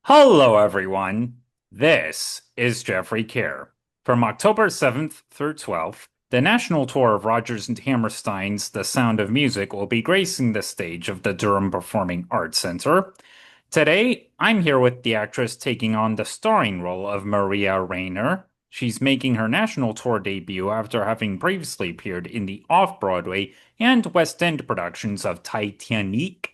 Hello, everyone. This is Jeffrey Kerr. From October 7th through 12th, the national tour of Rodgers and Hammerstein's The Sound of Music will be gracing the stage of the Durham Performing Arts Center. Today, I'm here with the actress taking on the starring role of Maria Rayner. She's making her national tour debut after having previously appeared in the Off-Broadway and West End productions of Titanique.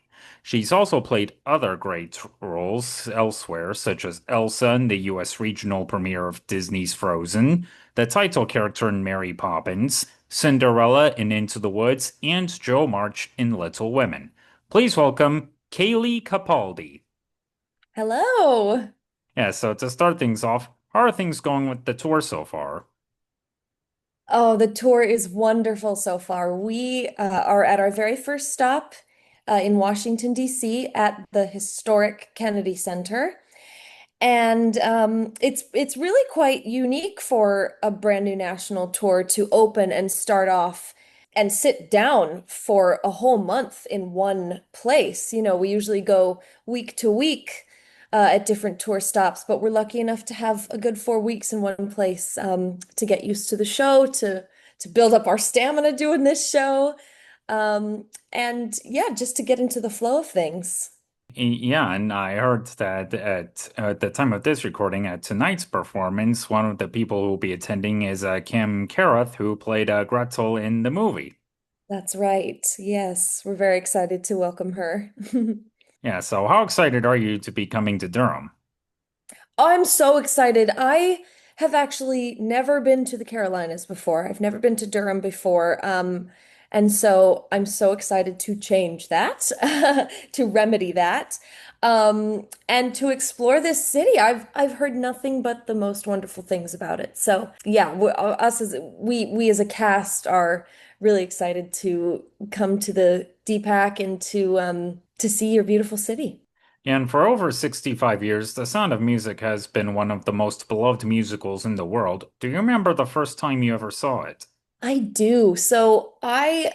She's also played other great roles elsewhere, such as Elsa in the US regional premiere of Disney's Frozen, the title character in Mary Poppins, Cinderella in Into the Woods, and Jo March in Little Women. Please welcome Cayleigh Capaldi. Hello. Yeah, so to start things off, how are things going with the tour so far? Oh, the tour is wonderful so far. We are at our very first stop in Washington, D.C. at the historic Kennedy Center. And it's really quite unique for a brand new national tour to open and start off and sit down for a whole month in one place. We usually go week to week at different tour stops, but we're lucky enough to have a good 4 weeks in one place to get used to the show, to build up our stamina doing this show, and yeah, just to get into the flow of things. Yeah, and I heard that at the time of this recording, at tonight's performance, one of the people who will be attending is Kim Carruth, who played Gretel in the movie. That's right. Yes, we're very excited to welcome her. Yeah, so how excited are you to be coming to Durham? I'm so excited. I have actually never been to the Carolinas before. I've never been to Durham before. And so I'm so excited to change that, to remedy that, and to explore this city. I've heard nothing but the most wonderful things about it. So yeah, us as we as a cast are really excited to come to the DPAC and to see your beautiful city. And for over 65 years, The Sound of Music has been one of the most beloved musicals in the world. Do you remember the first time you ever saw it? I do. So I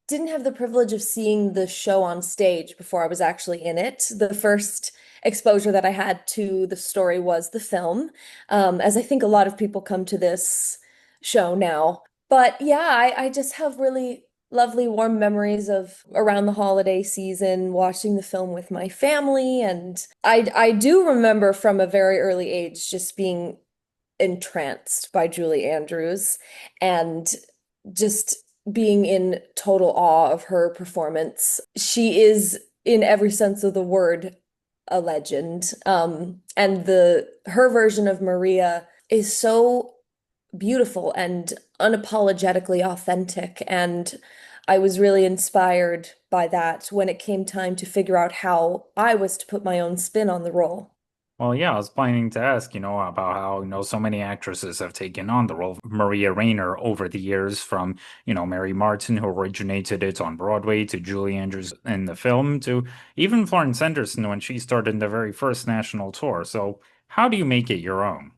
didn't have the privilege of seeing the show on stage before I was actually in it. The first exposure that I had to the story was the film, as I think a lot of people come to this show now. But yeah, I just have really lovely, warm memories of around the holiday season watching the film with my family. And I do remember from a very early age just being entranced by Julie Andrews and just being in total awe of her performance. She is, in every sense of the word, a legend. And the her version of Maria is so beautiful and unapologetically authentic. And I was really inspired by that when it came time to figure out how I was to put my own spin on the role. Well, yeah, I was planning to ask, about how, so many actresses have taken on the role of Maria Rayner over the years, from, Mary Martin, who originated it on Broadway, to Julie Andrews in the film, to even Florence Henderson when she started the very first national tour. So, how do you make it your own?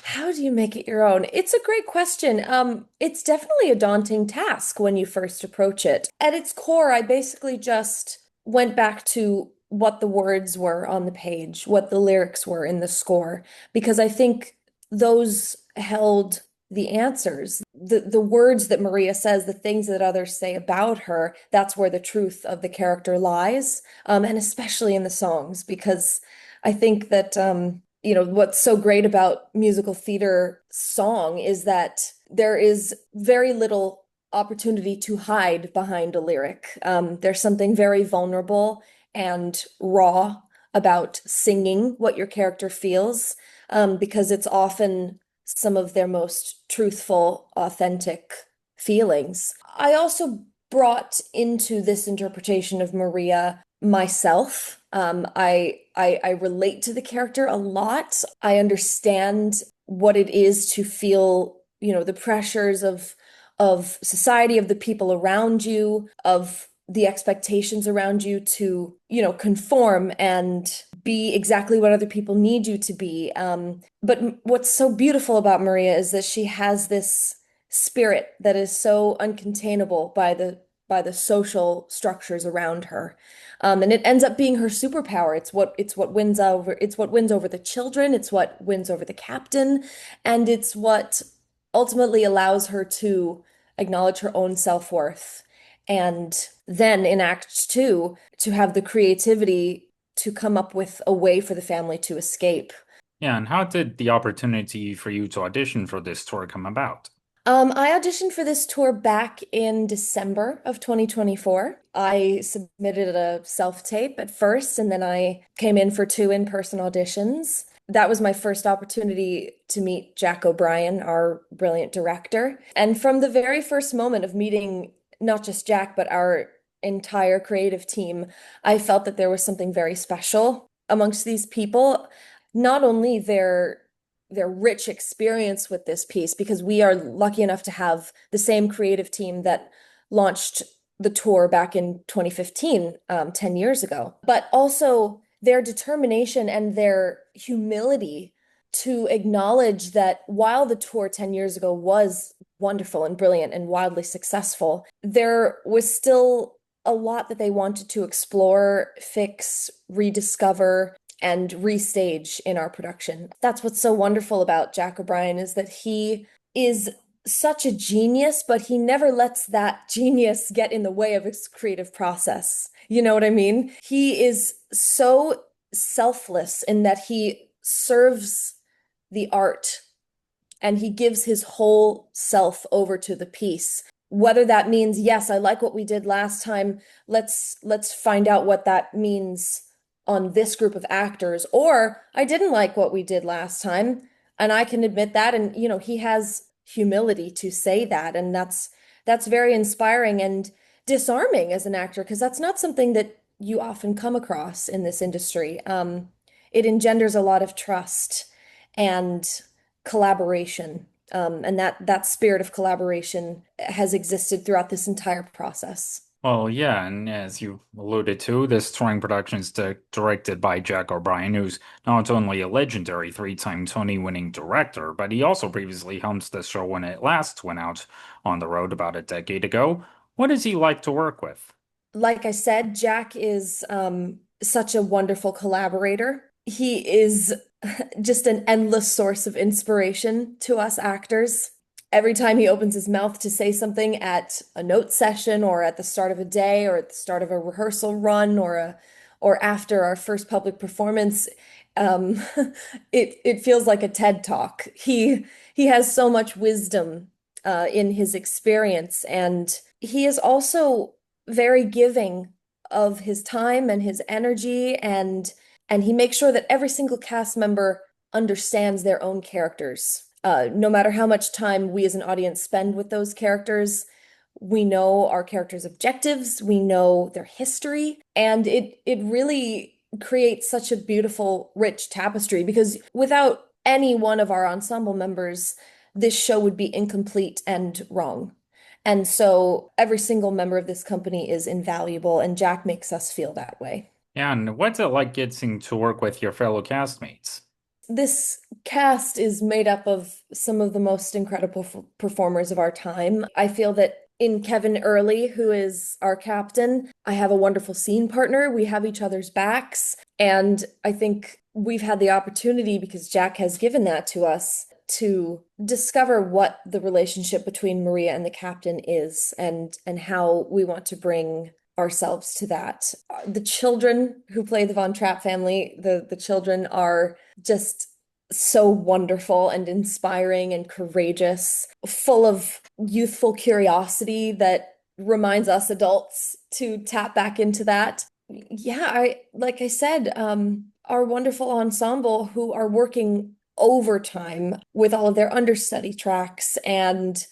How do you make it your own? It's a great question. It's definitely a daunting task when you first approach it. At its core, I basically just went back to what the words were on the page, what the lyrics were in the score, because I think those held the answers. The words that Maria says, the things that others say about her, that's where the truth of the character lies. And especially in the songs, because I think that what's so great about musical theater song is that there is very little opportunity to hide behind a lyric. There's something very vulnerable and raw about singing what your character feels, because it's often some of their most truthful, authentic feelings. I also brought into this interpretation of Maria myself. I relate to the character a lot. I understand what it is to feel, the pressures of society, of the people around you, of the expectations around you to, conform and be exactly what other people need you to be. But what's so beautiful about Maria is that she has this spirit that is so uncontainable by the social structures around her. And it ends up being her superpower. It's what wins over the children, it's what wins over the captain, and it's what ultimately allows her to acknowledge her own self-worth. And then in Act Two, to have the creativity to come up with a way for the family to escape. Yeah, and how did the opportunity for you to audition for this tour come about? I auditioned for this tour back in December of 2024. I submitted a self-tape at first, and then I came in for two in-person auditions. That was my first opportunity to meet Jack O'Brien, our brilliant director. And from the very first moment of meeting not just Jack, but our entire creative team, I felt that there was something very special amongst these people. Not only their rich experience with this piece, because we are lucky enough to have the same creative team that launched the tour back in 2015, 10 years ago, but also their determination and their humility to acknowledge that while the tour 10 years ago was wonderful and brilliant and wildly successful, there was still a lot that they wanted to explore, fix, rediscover, and restage in our production. That's what's so wonderful about Jack O'Brien is that he is such a genius, but he never lets that genius get in the way of his creative process. You know what I mean? He is so selfless in that he serves the art and he gives his whole self over to the piece. Whether that means, yes, I like what we did last time, let's find out what that means on this group of actors, or I didn't like what we did last time, and I can admit that. And he has humility to say that, and that's very inspiring and disarming as an actor, because that's not something that you often come across in this industry. It engenders a lot of trust and collaboration. And that spirit of collaboration has existed throughout this entire process. Well, yeah, and as you alluded to, this touring production is directed by Jack O'Brien, who's not only a legendary three-time Tony-winning director, but he also previously helmed the show when it last went out on the road about a decade ago. What does he like to work with? Like I said, Jack is such a wonderful collaborator. He is just an endless source of inspiration to us actors. Every time he opens his mouth to say something at a note session or at the start of a day or at the start of a rehearsal run or after our first public performance, um, it feels like a TED Talk. He has so much wisdom in his experience, and he is also very giving of his time and his energy, and he makes sure that every single cast member understands their own characters. No matter how much time we as an audience spend with those characters, we know our characters' objectives, we know their history, and it really creates such a beautiful, rich tapestry, because without any one of our ensemble members, this show would be incomplete and wrong. And so every single member of this company is invaluable, and Jack makes us feel that way. Yeah, and what's it like getting to work with your fellow castmates? This cast is made up of some of the most incredible performers of our time. I feel that in Kevin Early, who is our captain, I have a wonderful scene partner. We have each other's backs. And I think we've had the opportunity, because Jack has given that to us, to discover what the relationship between Maria and the captain is, and how we want to bring ourselves to that. The children who play the Von Trapp family, the children are just so wonderful and inspiring and courageous, full of youthful curiosity that reminds us adults to tap back into that. Yeah, like I said, our wonderful ensemble who are working overtime with all of their understudy tracks and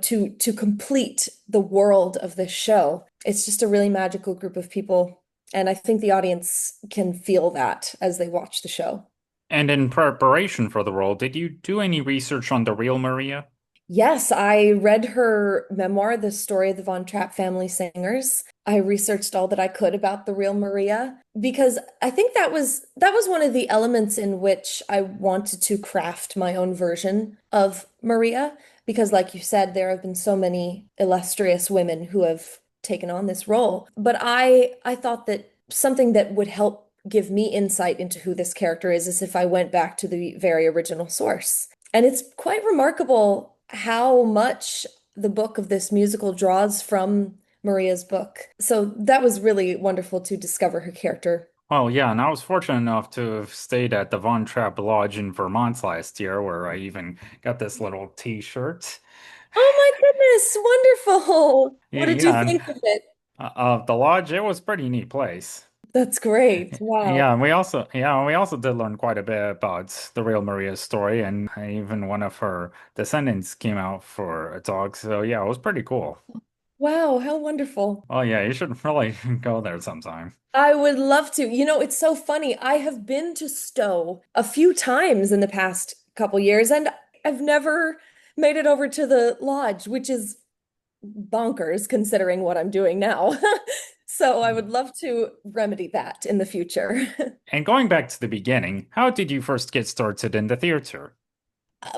to complete the world of this show. It's just a really magical group of people, and I think the audience can feel that as they watch the show. And in preparation for the role, did you do any research on the real Maria? Yes, I read her memoir, The Story of the Von Trapp Family Singers. I researched all that I could about the real Maria, because I think that was one of the elements in which I wanted to craft my own version of Maria, because like you said, there have been so many illustrious women who have taken on this role. But I thought that something that would help give me insight into who this character is if I went back to the very original source. And it's quite remarkable how much the book of this musical draws from Maria's book. So that was really wonderful to discover her character. Oh, yeah, and I was fortunate enough to have stayed at the Von Trapp Lodge in Vermont last year, where I even got this little t-shirt. Oh my goodness, wonderful. Yeah, What did you yeah, and think of it? the lodge, it was a pretty neat place. That's great. Wow. Yeah, and we also did learn quite a bit about the real Maria's story, and even one of her descendants came out for a dog. So yeah, it was pretty cool. Wow, how wonderful. Oh yeah, you should really go there sometime. I would love to. You know, it's so funny. I have been to Stowe a few times in the past couple years, and I've never made it over to the lodge, which is bonkers considering what I'm doing now. So I would love to remedy that in the future. And going back to the beginning, how did you first get started in the theater?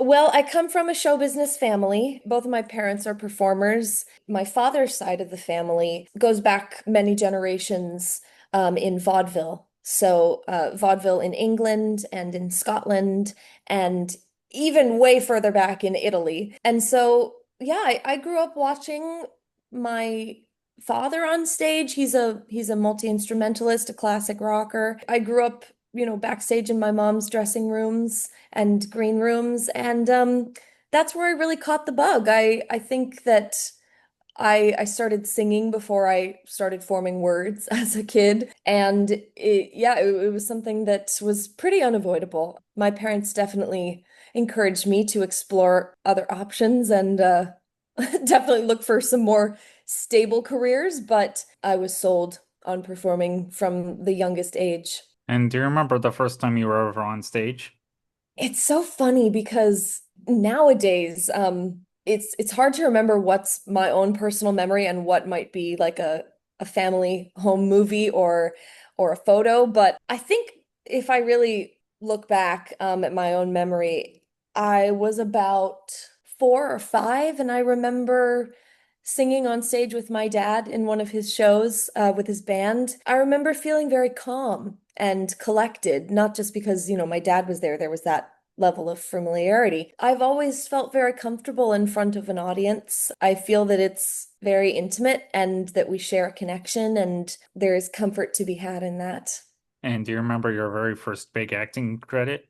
Well, I come from a show business family. Both of my parents are performers. My father's side of the family goes back many generations in vaudeville. So, vaudeville in England and in Scotland, and even way further back in Italy. And so, yeah, I grew up watching my father on stage. He's a multi-instrumentalist, a classic rocker. I grew up, backstage in my mom's dressing rooms and green rooms. And that's where I really caught the bug. I think that I started singing before I started forming words as a kid. And it was something that was pretty unavoidable. My parents definitely encouraged me to explore other options and definitely look for some more stable careers, but I was sold on performing from the youngest age. And do you remember the first time you were ever on stage? It's so funny because nowadays, it's hard to remember what's my own personal memory and what might be like a family home movie or a photo. But I think if I really look back at my own memory, I was about 4 or 5, and I remember singing on stage with my dad in one of his shows with his band. I remember feeling very calm and collected, not just because, my dad was there. There was that level of familiarity. I've always felt very comfortable in front of an audience. I feel that it's very intimate and that we share a connection, and there is comfort to be had in that. And do you remember your very first big acting credit?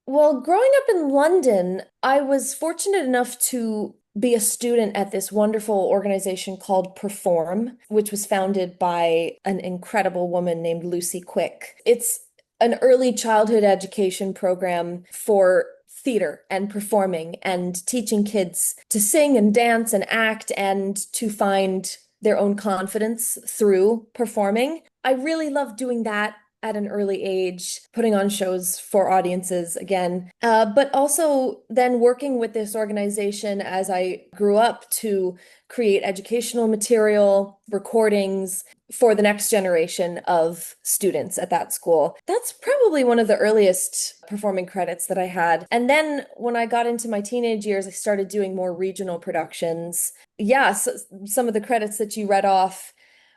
Well, growing up in London, I was fortunate enough to be a student at this wonderful organization called Perform, which was founded by an incredible woman named Lucy Quick. It's an early childhood education program for theater and performing and teaching kids to sing and dance and act and to find their own confidence through performing. I really loved doing that at an early age, putting on shows for audiences again, but also then working with this organization as I grew up to create educational material, recordings for the next generation of students at that school. That's probably one of the earliest performing credits that I had. And then when I got into my teenage years, I started doing more regional productions. Yeah, so some of the credits that you read off,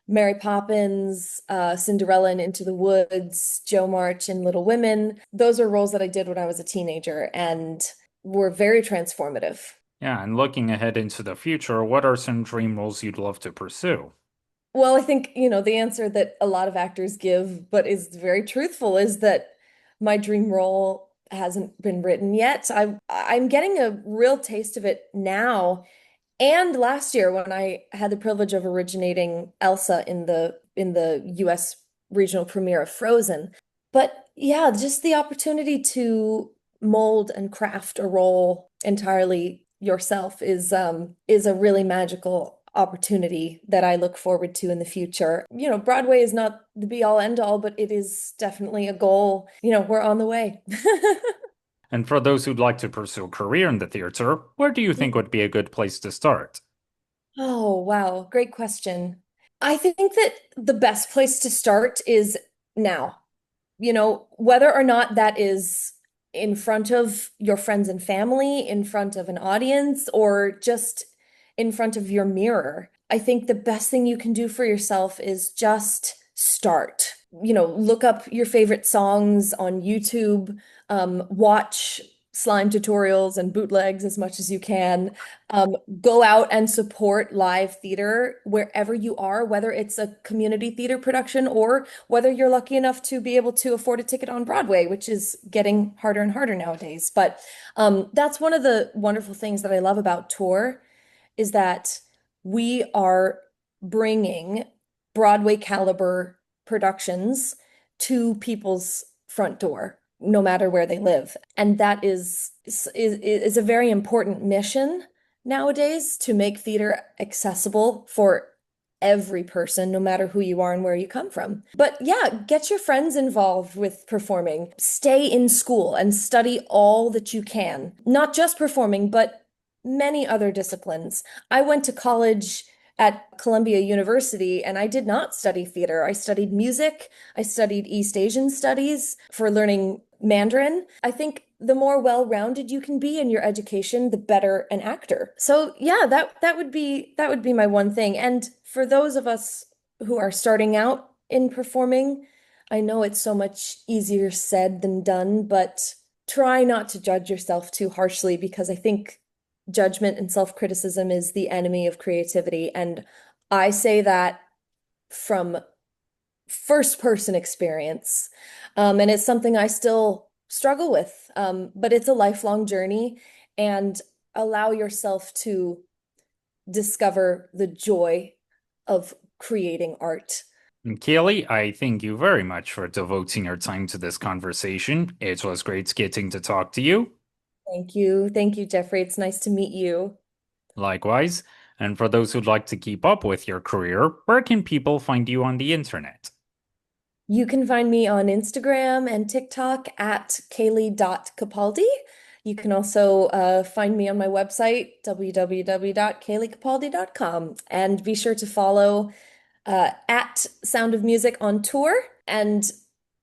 Mary Poppins, Cinderella and Into the Woods, Joe March and Little Women. Those are roles that I did when I was a teenager and were very transformative. Yeah, and looking ahead into the future, what are some dream roles you'd love to pursue? Well, I think, the answer that a lot of actors give, but is very truthful, is that my dream role hasn't been written yet. I'm getting a real taste of it now. And last year, when I had the privilege of originating Elsa in the US regional premiere of Frozen. But yeah, just the opportunity to mold and craft a role entirely yourself is a really magical opportunity that I look forward to in the future. Broadway is not the be all end all, but it is definitely a goal. We're on the way. And for those who'd like to pursue a career in the theater, where do you think would be a good place to start? Oh, wow. Great question. I think that the best place to start is now. Whether or not that is in front of your friends and family, in front of an audience, or just in front of your mirror. I think the best thing you can do for yourself is just start. Look up your favorite songs on YouTube, watch slime tutorials and bootlegs as much as you can. Go out and support live theater wherever you are, whether it's a community theater production or whether you're lucky enough to be able to afford a ticket on Broadway, which is getting harder and harder nowadays. But that's one of the wonderful things that I love about tour is that we are bringing Broadway caliber productions to people's front door, no matter where they live. And that is a very important mission nowadays to make theater accessible for every person, no matter who you are and where you come from. But yeah, get your friends involved with performing. Stay in school and study all that you can. Not just performing, but many other disciplines. I went to college at Columbia University and I did not study theater. I studied music. I studied East Asian studies for learning Mandarin. I think the more well-rounded you can be in your education, the better an actor. So yeah, that would be my one thing. And for those of us who are starting out in performing, I know it's so much easier said than done, but try not to judge yourself too harshly because I think judgment and self-criticism is the enemy of creativity. And I say that from first person experience. And it's something I still struggle with. But it's a lifelong journey and allow yourself to discover the joy of creating art. And Cayleigh, I thank you very much for devoting your time to this conversation. It was great getting to talk to you. Thank you. Thank you, Jeffrey. It's nice to meet you. Likewise. And for those who'd like to keep up with your career, where can people find you on the internet? You can find me on Instagram and TikTok at Cayleigh.Capaldi. You can also find me on my website, www.cayleighcapaldi.com. And be sure to follow at Sound of Music on Tour and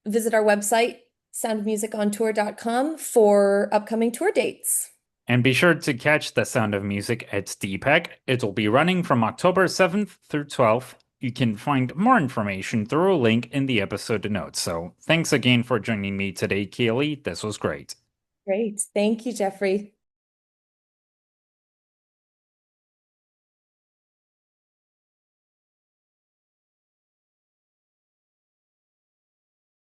visit our website, soundofmusicontour.com, for upcoming tour dates. And be sure to catch The Sound of Music at DPEC. It'll be running from October 7th through 12th. You can find more information through a link in the episode notes. So thanks again for joining me today, Cayleigh. This was great. Great. Thank you, Jeffrey.